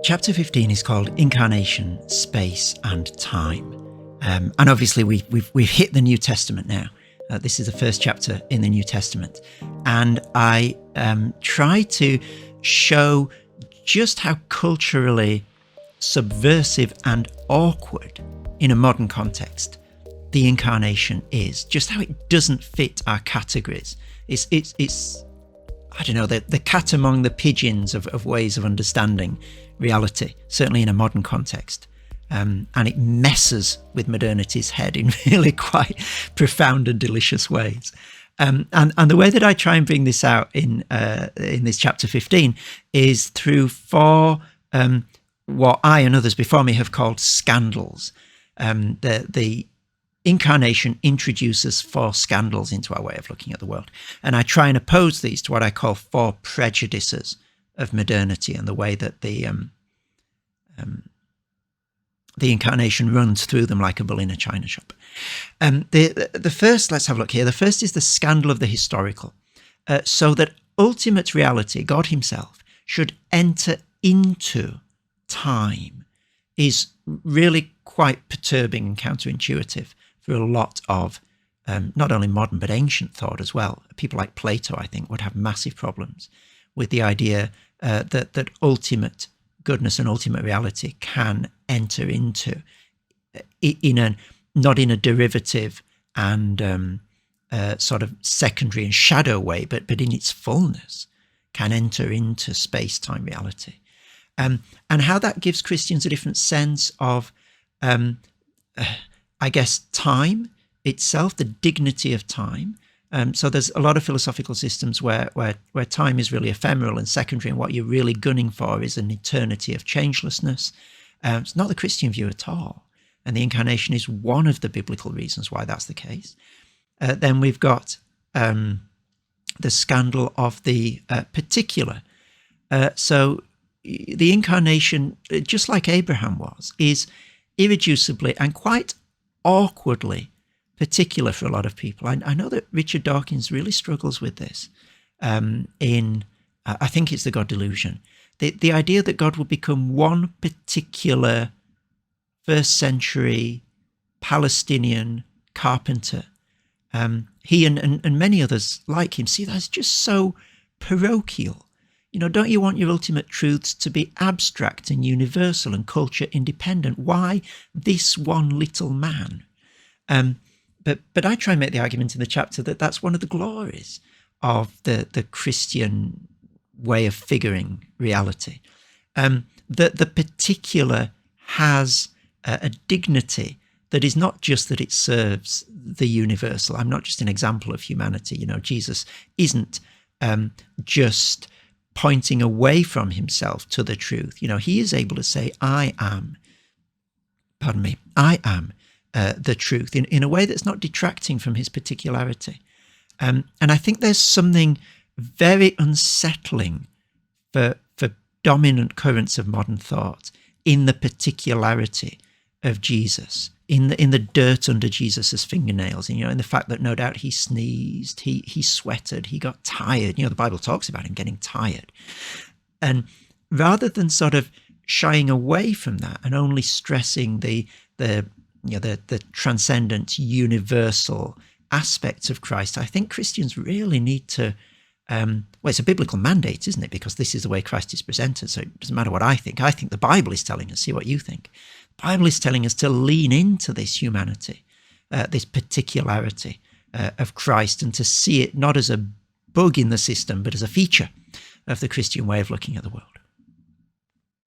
Chapter 15 is called Incarnation, Space and Time. And obviously we've hit the New Testament now. This is the first chapter in the New Testament. And I try to show just how culturally subversive and awkward in a modern context the Incarnation is, just how it doesn't fit our categories. It's I don't know, the cat among the pigeons of ways of understanding reality, certainly in a modern context. And it messes with modernity's head in really quite profound and delicious ways. And the way that I try and bring this out in this chapter 15 is through four what I and others before me have called scandals. The Incarnation introduces four scandals into our way of looking at the world. And I try and oppose these to what I call four prejudices of modernity and the way that the Incarnation runs through them like a bull in a china shop. The first, let's have a look here. The first is the scandal of the historical. So that ultimate reality, God himself, should enter into time is really quite perturbing and counterintuitive for a lot of not only modern but ancient thought as well. People like Plato, I think, would have massive problems with the idea that ultimate goodness and ultimate reality can enter into not in a derivative and sort of secondary and shadow way, but in its fullness can enter into space-time reality. And how that gives Christians a different sense of I guess time itself, the dignity of time. So there's a lot of philosophical systems where time is really ephemeral and secondary, and what you're really gunning for is an eternity of changelessness. It's not the Christian view at all. And the Incarnation is one of the biblical reasons why that's the case. Then we've got the scandal of the particular. So the Incarnation, just like Abraham was, is irreducibly and quite awkwardly particular for a lot of people. I know that Richard Dawkins really struggles with this I think it's the God delusion. The idea that God will become one particular first century Palestinian carpenter. He and many others like him see that as just so parochial. You know, don't you want your ultimate truths to be abstract and universal and culture independent? Why this one little man? But I try and make the argument in the chapter that that's one of the glories of the Christian way of figuring reality. That the particular has a dignity that is not just that it serves the universal. I'm not just an example of humanity. You know, Jesus isn't just pointing away from himself to the truth. You know, he is able to say, I am the truth in a way that's not detracting from his particularity. And I think there's something very unsettling for dominant currents of modern thought in the particularity of Jesus, in the dirt under Jesus's fingernails, and, you know, in the fact that no doubt he sneezed, he sweated, he got tired. You know, the Bible talks about him getting tired. And rather than sort of shying away from that and only stressing the transcendent, universal aspects of Christ, I think Christians really need to, it's a biblical mandate, isn't it? Because this is the way Christ is presented, so it doesn't matter what I think. I think the Bible is telling us, see what you think. The Bible is telling us to lean into this humanity, this particularity of Christ, and to see it not as a bug in the system, but as a feature of the Christian way of looking at the world.